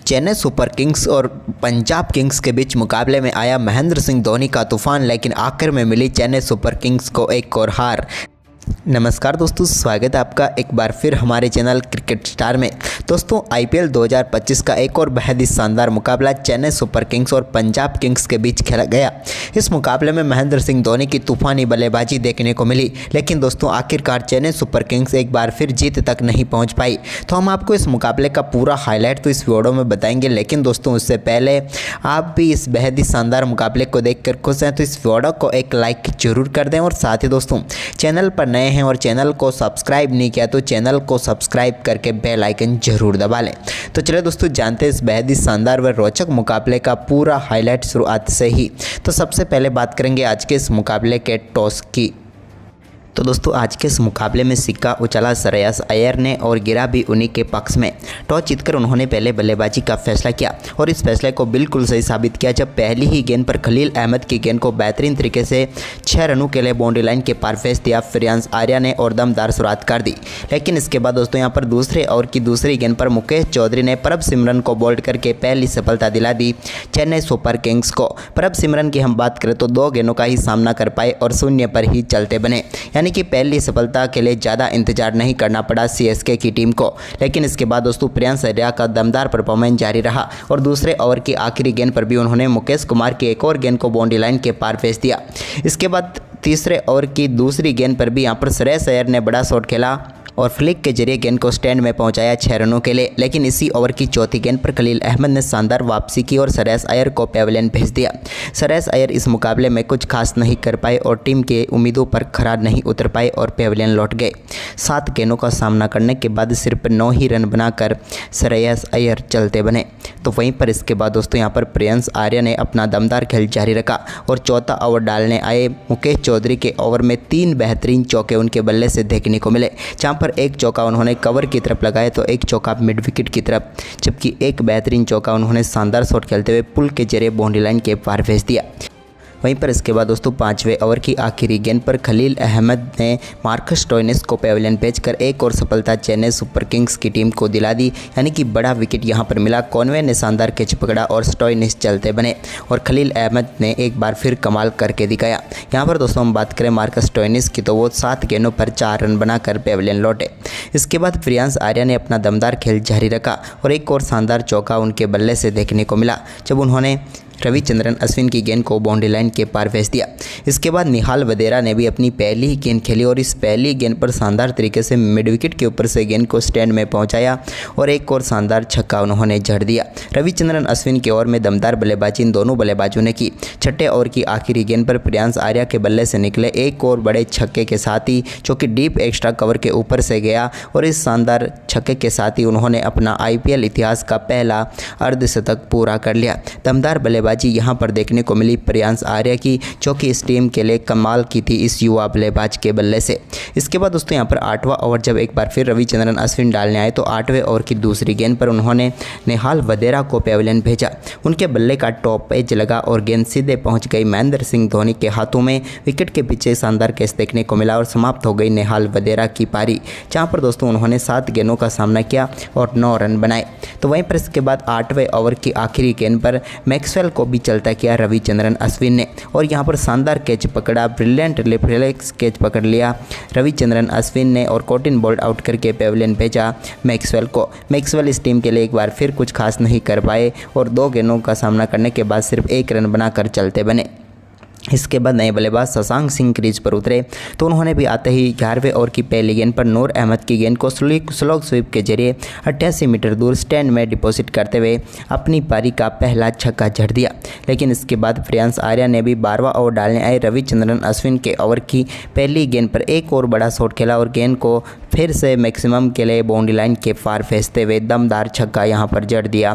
Chennai super Kings और Punjab Kings के बीच मुकाबले में आया महेंद्र सिंह धोनी का तूफान, लेकिन आखिर में मिली चेन्नई सुपर किंग्स को एक और हार। नमस्कार दोस्तों, स्वागत है आपका एक बार फिर हमारे चैनल क्रिकेट स्टार में। दोस्तों, आईपीएल 2025 का एक और बेहद ही शानदार मुकाबला चेन्नई सुपर किंग्स और पंजाब किंग्स के बीच खेला गया। इस मुकाबले में महेंद्र सिंह धोनी की तूफानी बल्लेबाजी देखने को मिली, लेकिन दोस्तों आखिरकार चेन्नई सुपर किंग्स एक बार फिर जीत तक नहीं पहुंच पाई। तो हम आपको इस मुकाबले का पूरा हाईलाइट तो इस वीडियो में बताएंगे, लेकिन दोस्तों उससे पहले आप भी इस बेहद ही शानदार मुकाबले को देखकर खुश हैं तो इस वीडियो को एक लाइक जरूर कर दें। और साथ ही दोस्तों, चैनल पर नए हैं और चैनल को सब्सक्राइब नहीं किया तो चैनल को सब्सक्राइब करके बेल आइकन जरूर दबा लें। तो चलिए दोस्तों, जानते हैं इस बेहद ही शानदार व रोचक मुकाबले का पूरा हाईलाइट शुरुआत से ही। तो सबसे पहले बात करेंगे आज के इस मुकाबले के टॉस की। तो दोस्तों, आज के इस मुकाबले में सिक्का उछला श्रेयस अय्यर ने और गिरा भी उन्हीं के पक्ष में। टॉस जीतकर उन्होंने पहले बल्लेबाजी का फैसला किया और इस फैसले को बिल्कुल सही साबित किया जब पहली ही गेंद पर खलील अहमद की गेंद को बेहतरीन तरीके से 6 रनों के लिए बाउंड्री लाइन के पार भेज दिया प्रियांश आर्या ने और दमदार शुरुआत कर दी। लेकिन इसके बाद दोस्तों यहाँ पर दूसरे ओवर की दूसरी गेंद पर मुकेश चौधरी ने प्रभ सिमरन को बोल्ड करके पहली सफलता दिला दी चेन्नई सुपर किंग्स को। प्रभ सिमरन की हम बात करें तो 2 गेंदों का ही सामना कर पाए और 0 पर ही चलते बने, यानी कि पहली सफलता के लिए ज़्यादा इंतजार नहीं करना पड़ा सीएसके की टीम को। लेकिन इसके बाद दोस्तों प्रियांश आर्या का दमदार परफॉर्मेंस जारी रहा और दूसरे ओवर की आखिरी गेंद पर भी उन्होंने मुकेश कुमार की एक और गेंद को बाउंड्री लाइन के पार भेज दिया। इसके बाद तीसरे ओवर की दूसरी गेंद पर भी यहाँ पर श्रेयस अय्यर ने बड़ा शॉट खेला और फ्लिक के जरिए गेंद को स्टैंड में पहुंचाया 6 रनों के लिए। लेकिन इसी ओवर की चौथी गेंद पर खलील अहमद ने शानदार वापसी की और श्रेयस अय्यर को पेविलियन भेज दिया। श्रेयस अय्यर इस मुकाबले में कुछ खास नहीं कर पाए और टीम के उम्मीदों पर खरा नहीं उतर पाए और पेविलियन लौट गए। 7 गेंदों का सामना करने के बाद सिर्फ 9 ही रन बनाकर श्रेयस अय्यर चलते बने। तो वहीं पर इसके बाद दोस्तों यहाँ पर प्रियांश आर्या ने अपना दमदार खेल जारी रखा और चौथा ओवर डालने आए मुकेश चौधरी के ओवर में 3 बेहतरीन चौके उनके बल्ले से देखने को मिले, जहाँ पर एक चौका उन्होंने कवर की तरफ लगाया तो एक चौका मिड विकेट की तरफ, जबकि एक बेहतरीन चौका उन्होंने शानदार शॉट खेलते हुए पुल के जरिए बाउंड्री लाइन के पार भेज दिया। वहीं पर इसके बाद दोस्तों 5वें ओवर की आखिरी गेंद पर खलील अहमद ने मार्कस स्टोइनिस को पेविलियन भेजकर एक और सफलता चेन्नई सुपर किंग्स की टीम को दिला दी, यानी कि बड़ा विकेट यहां पर मिला। कॉनवे ने शानदार कैच पकड़ा और स्टोइनिस चलते बने और खलील अहमद ने एक बार फिर कमाल करके दिखाया। यहां पर दोस्तों हम बात करें मार्कस स्टोइनिस की तो वो 7 गेंदों पर 4 रन बनाकर पेविलियन लौटे। इसके बाद प्रियांश आर्या ने अपना दमदार खेल जारी रखा और एक और शानदार चौका उनके बल्ले से देखने को मिला जब उन्होंने रविचंद्रन अश्विन की गेंद को बाउंड्री लाइन के पार भेज दिया। इसके बाद निहाल वधेरा ने भी अपनी पहली ही गेंद खेली और इस पहली गेंद पर शानदार तरीके से मिड विकेट के ऊपर से गेंद को स्टैंड में पहुंचाया और एक और शानदार छक्का उन्होंने जड़ दिया। रविचंद्रन अश्विन के ओवर में दमदार बल्लेबाजी इन दोनों बल्लेबाजों ने की। 6ठे ओवर की आखिरी गेंद पर प्रियांश आर्या के बल्ले से निकले एक और बड़े छक्के के साथ ही, जो कि डीप एक्स्ट्रा कवर के ऊपर से गया और इस शानदार छक्के के साथ ही उन्होंने अपना आईपीएल इतिहास का पहला अर्धशतक पूरा कर लिया। दमदार बल्लेबाजी यहां पर देखने को मिली प्रियांश आर्या की, जो कि इस टीम के लिए कमाल की थी इस युवा बल्लेबाज के बल्ले से। इसके बाद दोस्तों यहां पर 8वां ओवर जब एक बार फिर रविचंद्रन अश्विन डालने आए तो 8वें ओवर की दूसरी गेंद पर उन्होंने निहाल वधेरा को पेविलियन भेजा। उनके बल्ले का टॉप एज लगा और गेंद सीधे पहुंच गई महेंद्र सिंह धोनी के हाथों में। विकेट के पीछे शानदार कैच देखने को मिला और समाप्त हो गई निहाल वधेरा की पारी, जहां पर दोस्तों उन्होंने 7 गेंदों का सामना किया और 9 रन बनाए। तो वहीं पर इसके बाद 8वें ओवर की आखिरी गेंद पर मैक्सवेल को भी चलता किया रविचंद्रन अश्विन ने और यहां पर शानदार कैच पकड़ा, ब्रिलियंट रिफ्लेक्स कैच पकड़ लिया रविचंद्रन अश्विन ने और कॉटिन बोल्ड आउट करके पेविलियन भेजा मैक्सवेल को। मैक्सवेल इस टीम के लिए एक बार फिर कुछ खास नहीं कर पाए और 2 गेंदों का सामना करने के बाद सिर्फ 1 रन बनाकर चलते बने। इसके बाद नए बल्लेबाज शशांक सिंह क्रीज पर उतरे तो उन्होंने भी आते ही 11वें ओवर की पहली गेंद पर नूर अहमद की गेंद को स्लो स्वीप के जरिए 88 मीटर दूर स्टैंड में डिपॉजिट करते हुए अपनी पारी का पहला छक्का जड़ दिया। लेकिन इसके बाद प्रियांश आर्या ने भी 12वां ओवर डालने आए रविचंद्रन अश्विन के ओवर की पहली गेंद पर एक और बड़ा शॉट खेला और गेंद को फिर से मैक्सिमम के लिए बाउंड्री लाइन के पार भेजते हुए दमदार छक्का यहां पर जड़ दिया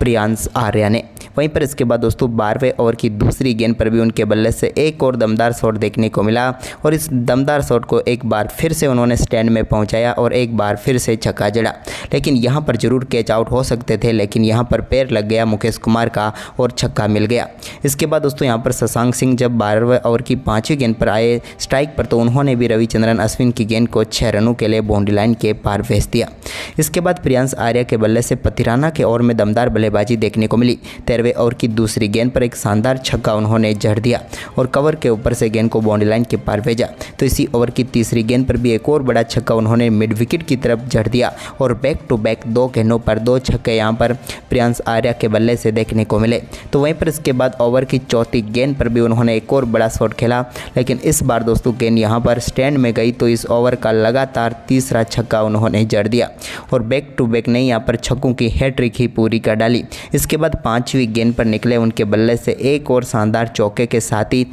प्रियांश आर्या ने। वहीं पर इसके बाद दोस्तों 12वें ओवर की दूसरी गेंद पर भी उनके बल्ले से एक और दमदार शॉट देखने को मिला और इस दमदार शॉट को एक बार फिर से उन्होंने स्टैंड में पहुंचाया और एक बार फिर से छक्का जड़ा। लेकिन यहां पर जरूर कैच आउट हो सकते थे, लेकिन यहां पर पैर लग गया मुकेश कुमार का और छक्का मिल गया। इसके बाद दोस्तों यहां पर शशांक सिंह जब 12वें ओवर की 5वीं गेंद पर आए स्ट्राइक पर तो उन्होंने भी रविचंद्रन अश्विन की गेंद को 6 रनों के लिए लिए बाउंड्री लाइन के पार भेज दिया। इसके बाद प्रियांश आर्या के बल्ले से पथिराना के ओवर में दमदार बल्लेबाजी देखने को मिली। 13वें ओवर की दूसरी गेंद पर एक शानदार छक्का उन्होंने जड़ दिया और कवर के ऊपर से गेंद को बाउंड्री लाइन के पार भेजा। तो इसी ओवर की तीसरी गेंद पर भी एक और बड़ा छक्का उन्होंने मिड विकेट की तरफ जड़ दिया और बैक टू बैक 2 गेंदों पर 2 छक्के यहां पर प्रियांश आर्या के बल्ले से देखने को मिले। तो वहीं पर इसके बाद ओवर की चौथी गेंद पर भी उन्होंने एक और बड़ा शॉट खेला, लेकिन इस बार दोस्तों गेंद यहां पर स्टैंड में गई। तो इस ओवर का लगातार तीसरा छक्का उन्होंने जड़ दिया और बैक टू बैक नहीं यहाँ पर छक्कों की हैट्रिक ही पूरी कर डाली। इसके बाद 5वीं गेंद पर निकले उनके बल्ले से एक और शानदार चौके के साथ ही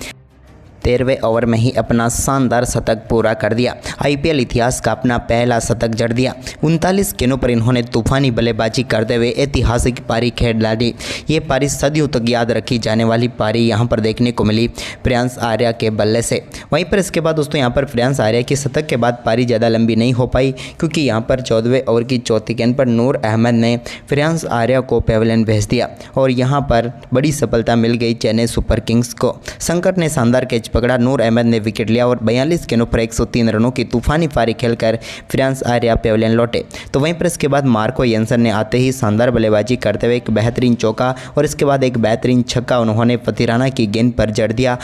13वें ओवर में ही अपना शानदार शतक पूरा कर दिया। आईपीएल इतिहास का अपना पहला शतक जड़ दिया। 39 गेंदों पर इन्होंने तूफानी बल्लेबाजी करते हुए ऐतिहासिक पारी खेल डाली। ये पारी सदियों तक याद रखी जाने वाली पारी यहाँ पर देखने को मिली प्रियांश आर्या के बल्ले से। वहीं पर इसके बाद दोस्तों यहाँ पर प्रियांश आर्या की शतक के बाद पारी ज़्यादा लंबी नहीं हो पाई, क्योंकि यहाँ पर 14वें ओवर की चौथी गेंद पर नूर अहमद ने प्रियांश आर्या को पेविलियन भेज दिया और यहाँ पर बड़ी सफलता मिल गई चेन्नई सुपर किंग्स को। संकट ने शानदार कैच पकड़ा, नूर अहमद ने विकेट लिया और 42 गेंदों पर 103 रनों की तूफानी पारी खेलकर प्रियांश आर्या पेविलियन लौटे। तो वहीं पर इसके बाद मार्को येंसन ने आते ही शानदार बल्लेबाजी करते हुए एक बेहतरीन चौका और इसके बाद एक बेहतरीन छक्का उन्होंने पथिराना की गेंद पर जड़ दिया।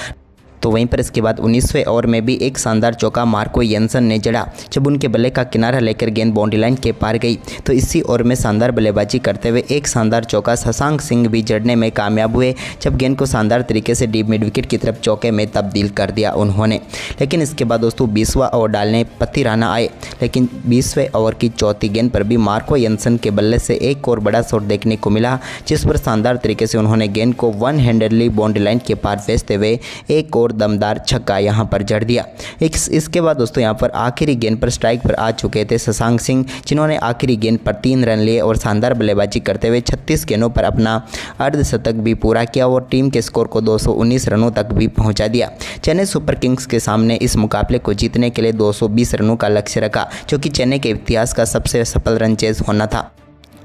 तो वहीं पर इसके बाद 19वें ओवर में भी एक शानदार चौका मार्को येंसन ने जड़ा, जब उनके बल्ले का किनारा लेकर गेंद बाउंड्री लाइन के पार गई। तो इसी ओवर में शानदार बल्लेबाजी करते हुए एक शानदार चौका शशांक सिंह भी जड़ने में कामयाब हुए, जब गेंद को शानदार तरीके से डीप मिड विकेट की तरफ चौके में तब्दील कर दिया उन्होंने। लेकिन इसके बाद दोस्तों 20वां ओवर डालने पथिराना आए, लेकिन 20वें ओवर की चौथी गेंद पर भी मार्को येंसन के बल्ले से एक और बड़ा शॉट देखने को मिला, जिस पर शानदार तरीके से उन्होंने गेंद को वन हैंडेडली बाउंड्री लाइन के पार भेजते हुए एक और दमदार छक्का यहां पर जड़ दिया। इसके बाद दोस्तों यहां पर आखिरी गेंद पर स्ट्राइक पर आ चुके थे शशांक सिंह, जिन्होंने आखिरी गेंद पर 3 रन लिए और शानदार बल्लेबाजी करते हुए 36 गेंदों पर अपना अर्धशतक भी पूरा किया और टीम के स्कोर को 219 रनों तक भी पहुंचा दिया। चेन्नई सुपर किंग्स के सामने इस मुकाबले को जीतने के लिए 220 रनों का लक्ष्य रखा, जो कि चेन्नई के इतिहास का सबसे सफल रन चेज होना था।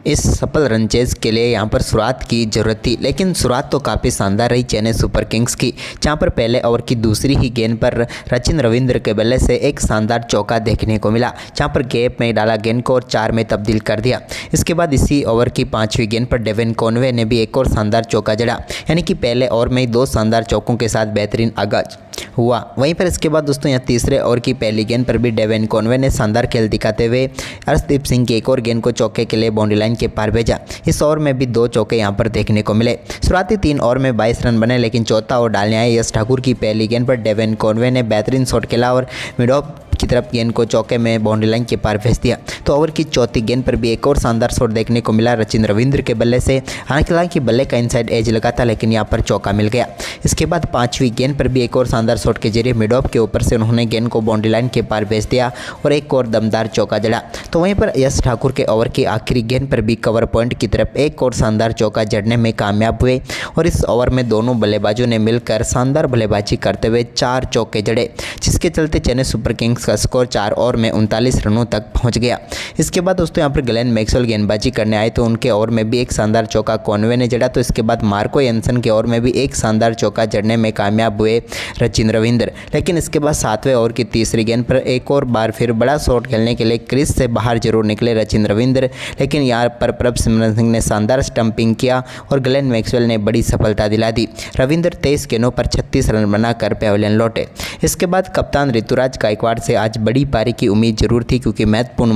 इस सफल रन चेज के लिए यहाँ पर शुरुआत की जरूरत थी, लेकिन शुरुआत तो काफ़ी शानदार रही चेन्नई सुपर किंग्स की, जहाँ पर पहले ओवर की दूसरी ही गेंद पर रचिन रविंद्र के बल्ले से एक शानदार चौका देखने को मिला, जहाँ पर गैप में डाला गेंद को और 4 में तब्दील कर दिया। इसके बाद इसी ओवर की 5वीं गेंद पर डेविन कॉनवे ने भी एक और शानदार चौका जड़ा, यानी कि पहले ओवर में ही 2 शानदार चौकों के साथ बेहतरीन आगाज हुआ। वहीं पर इसके बाद दोस्तों यहाँ तीसरे ओवर की पहली गेंद पर भी डेविन कॉनवे ने शानदार खेल दिखाते हुए अर्शदीप सिंह की एक और गेंद को चौके के लिए बाउंड्री लाइन के पार भेजा। इस ओवर में भी 2 चौके यहां पर देखने को मिले। शुरुआती 3 ओवर में 22 रन बने, लेकिन चौथा ओवर डालने आए यश ठाकुर की पहली गेंद पर डेविन कॉनवे ने बेहतरीन शॉट खेला और मिड ऑफ की तरफ गेंद को चौके में बाउंड्री लाइन के पार भेज दिया। तो ओवर की चौथी गेंद पर भी एक और शानदार शॉट देखने को मिला रचिन रविंद्र के बल्ले से। हालांकि बल्ले का इनसाइड एज लगा था, लेकिन यहाँ पर चौका मिल गया। इसके बाद 5वीं गेंद पर भी एक और शानदार शॉट के जरिए मिड ऑफ के ऊपर से उन्होंने गेंद को बाउंड्री लाइन के पार भेज दिया और एक और दमदार चौका जड़ा। तो वहीं पर यश ठाकुर के ओवर की आखिरी गेंद पर भी कवर पॉइंट की तरफ एक और शानदार चौका जड़ने में कामयाब हुए और इस ओवर में दोनों बल्लेबाजों ने मिलकर शानदार बल्लेबाजी करते हुए 4 चौके जड़े, जिसके चलते चेन्नई सुपर किंग्स का स्कोर 4 ओवर में 39 रनों तक पहुंच गया। इसके बाद दोस्तों यहाँ पर ग्लेन मैक्सवेल गेंदबाजी करने आए, तो उनके ओवर में भी एक शानदार चौका कॉनवे ने जड़ा। तो इसके बाद मार्को येंसन के ओवर में भी एक शानदार चौका जड़ने में कामयाब हुए रचिन रविंद्र। लेकिन इसके बाद 7वें ओवर की तीसरी गेंद पर एक और बार फिर बड़ा शॉट खेलने के लिए क्रीज से बाहर जरूर निकले रचिन रविंद्र, लेकिन यहाँ पर प्रभसिमरन सिंह ने शानदार स्टंपिंग किया और ग्लेन मैक्सवेल ने बड़ी सफलता दिला दी। रविंद्र 23 गेंदों पर 36 रन बनाकर पेविलियन लौटे। इसके बाद कप्तान ऋतुराज गायकवाड़ से आज बड़ी पारी की उम्मीद जरूर थी, क्योंकि महत्वपूर्ण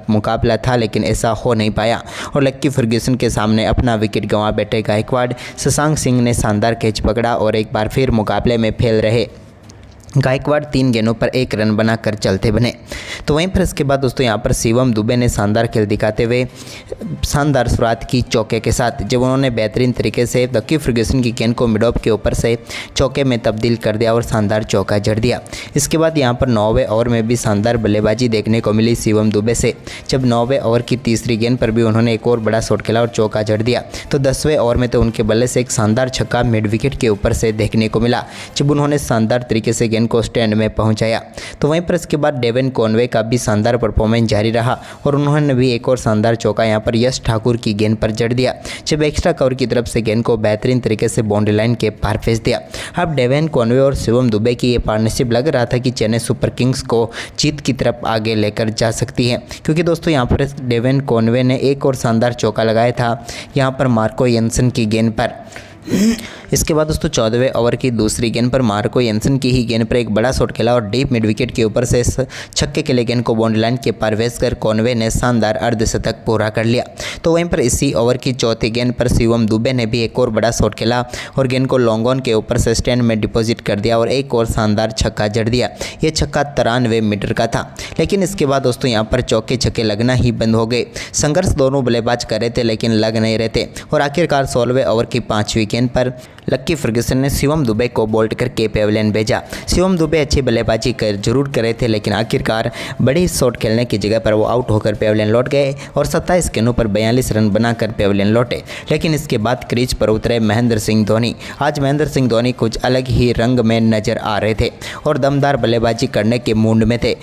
मुकाबला था, लेकिन ऐसा हो नहीं पाया और लक्की फर्ग्यूसन के सामने अपना विकेट गंवा बैठे गायकवाड़। शशांक सिंह ने शानदार कैच पकड़ा और एक बार फिर मुकाबले में फेल रहे। गायकवाड़ 3 गेंदों पर 1 रन बनाकर चलते बने। तो वहीं पर इसके बाद दोस्तों यहाँ पर शिवम दुबे ने शानदार खेल दिखाते हुए शानदार शुरुआत की चौके के साथ, जब उन्होंने बेहतरीन तरीके से लक्की फर्ग्यूसन की गेंद को मिड ऑफ के ऊपर से चौके में तब्दील कर दिया और शानदार चौका जड़ दिया। इसके बाद यहाँ पर 9वें ओवर में भी शानदार बल्लेबाजी देखने को मिली शिवम दुबे से, जब 9वें ओवर की तीसरी गेंद पर भी उन्होंने एक और बड़ा शॉट खेला और चौका जड़ दिया। तो 10वें ओवर में तो उनके बल्ले से एक शानदार छक्का मिड विकेट के ऊपर से देखने को मिला, जब उन्होंने शानदार तरीके से गेंद गेंद को स्टैंड में पहुंचाया। तो वहीं पर इसके बाद डेविन कॉनवे का भी शानदार परफॉर्मेंस जारी रहा और उन्होंने भी एक और शानदार चौका यहां पर यश ठाकुर की गेंद पर जड़ दिया, जब एक्स्ट्रा कवर की तरफ से गेंद को बेहतरीन तरीके से बाउंड्री लाइन के पार भेज दिया। अब डेविन कॉनवे और शिवम दुबे की ये पार्टनरशिप लग रहा था कि चेन्नई सुपर किंग्स को जीत की तरफ आगे लेकर जा सकती है, क्योंकि दोस्तों यहाँ पर डेविन कॉनवे ने एक और शानदार चौका लगाया था यहाँ पर मार्को येंसन की गेंद पर। इसके बाद दोस्तों 14वें ओवर की दूसरी गेंद पर मार्को येंसन की ही गेंद पर एक बड़ा शॉट खेला और डीप मिड विकेट के ऊपर से छक्के के लिए गेंद को बाउंड्री लाइन के पार भेज कर कॉनवे ने शानदार अर्धशतक पूरा कर लिया। तो वहीं पर इसी ओवर की चौथी गेंद पर शिवम दुबे ने भी एक और बड़ा शॉट खेला और गेंद को लॉन्ग ऑन के ऊपर से स्टैंड में डिपॉजिट कर दिया और एक और शानदार छक्का जड़ दिया। ये छक्का 93 मीटर का था, लेकिन इसके बाद दोस्तों यहाँ पर चौके छक्के लगना ही बंद हो गए। संघर्ष दोनों बल्लेबाज कर रहे थे लेकिन लग नहीं रहे थे और आखिरकार 16वें ओवर की 5वीं गेंद पर लक्की फर्ग्यूसन ने शिवम दुबे को बोल्ट करके पेविलियन भेजा। शिवम दुबे अच्छी बल्लेबाजी जरूर कर रहे थे, लेकिन आखिरकार बड़ी शॉट खेलने की जगह पर वो आउट होकर पेविलियन लौट गए और 27 गेंदों पर 42 रन बनाकर पेविलियन लौटे। लेकिन इसके बाद क्रीज पर उतरे महेंद्र सिंह धोनी। आज महेंद्र सिंह धोनी कुछ अलग ही रंग में नजर आ रहे थे और दमदार बल्लेबाजी करने के मूड में थे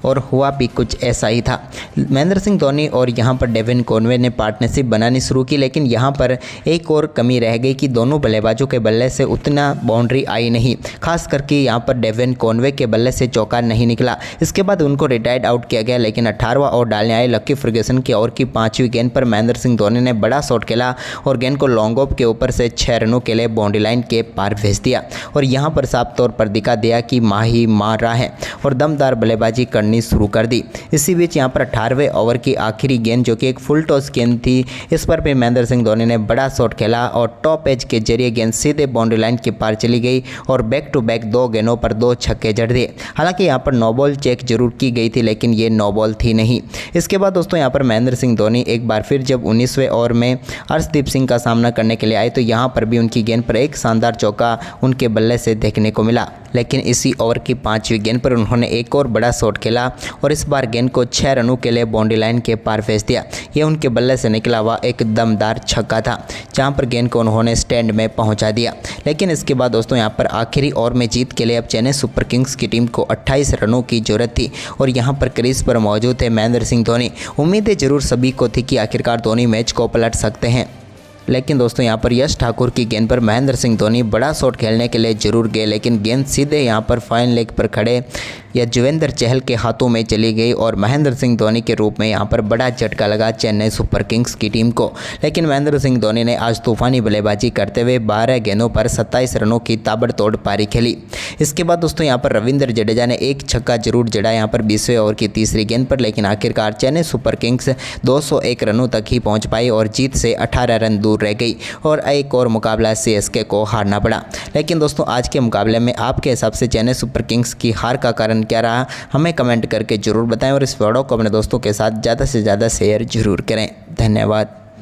और हुआ भी कुछ ऐसा ही था। महेंद्र सिंह धोनी और यहाँ पर डेविन कॉनवे ने पार्टनरशिप बनानी शुरू की, लेकिन यहाँ पर एक और कमी रह गई कि दोनों बल्लेबाजों के बल्ले से उतना बाउंड्री आई नहीं, खास करके यहाँ पर डेविन कॉनवे के बल्ले से चौका नहीं निकला। इसके बाद उनको रिटायर्ड आउट किया गया, लेकिन 18वां ओवर डालने आए लक्की फर्ग्यूसन की ओवर की 5वीं गेंद पर महेंद्र सिंह धोनी ने बड़ा शॉट खेला और गेंद को लॉन्ग ऑफ के ऊपर से 6 रनों के लिए बाउंड्री लाइन के पार भेज दिया और यहाँ पर साफ तौर पर दिखा दिया कि माही मार रहा है और दमदार बल्लेबाजी करनी शुरू कर दी। इसी बीच यहाँ पर 18वें ओवर की आखिरी गेंद जो कि एक फुल टॉस गेंद थी, इस पर भी महेंद्र सिंह धोनी ने बड़ा शॉट खेला और टॉप एज के जरिए गेंद सीधे बाउंड्री लाइन के पार चली गई और बैक टू बैक 2 गेंदों पर 2 छक्के जड़ दिए। हालांकि यहाँ पर नो बॉल चेक जरूर की गई थी, लेकिन ये नो बॉल थी नहीं। इसके बाद दोस्तों यहाँ पर महेंद्र सिंह धोनी एक बार फिर जब 19वें ओवर में अर्शदीप सिंह का सामना करने के लिए आए तो यहाँ पर भी उनकी गेंद पर एक शानदार चौका उनके बल्ले से देखने को मिला, लेकिन इसी ओवर की 5वीं गेंद पर उन्होंने एक और बड़ा शॉट खेला और इस बार गेंद को 6 रनों के लिए बाउंड्री लाइन के पार भेज दिया। यह उनके बल्ले से निकला हुआ एक दमदार छक्का था, जहां पर गेंद को उन्होंने स्टैंड में पहुंचा दिया। लेकिन इसके बाद दोस्तों यहां पर आखिरी ओवर में जीत के लिए अब चेन्नई सुपर किंग्स की टीम को 28 रनों की जरूरत थी और यहां पर क्रीज पर मौजूद थे महेंद्र सिंह धोनी। उम्मीदें जरूर सभी को थी कि आखिरकार धोनी मैच को पलट सकते हैं, लेकिन दोस्तों यहाँ पर यश ठाकुर की गेंद पर महेंद्र सिंह धोनी बड़ा शॉट खेलने के लिए जरूर गए, लेकिन गेंद सीधे यहाँ पर फाइन लेग पर खड़े युजवेंद्र चहल के हाथों में चली गई और महेंद्र सिंह धोनी के रूप में यहाँ पर बड़ा झटका लगा चेन्नई सुपर किंग्स की टीम को। लेकिन महेंद्र सिंह धोनी ने आज तूफानी बल्लेबाजी करते हुए 12 गेंदों पर 27 रनों की ताबड़तोड़ पारी खेली। इसके बाद दोस्तों यहाँ पर रविंद्र जडेजा ने एक छक्का जरूर जड़ा यहाँ पर 20वें ओवर की तीसरी गेंद पर, लेकिन आखिरकार चेन्नई सुपर किंग्स 201 रनों तक ही पहुँच पाई और जीत से 18 रन दूर रह गई और एक और मुकाबला CSK को हारना पड़ा। लेकिन दोस्तों आज के मुकाबले में आपके हिसाब से चेन्नई सुपर किंग्स की हार का कारण क्या रहा, हमें कमेंट करके जरूर बताएं और इस वीडियो को अपने दोस्तों के साथ ज़्यादा से ज़्यादा शेयर जरूर करें। धन्यवाद।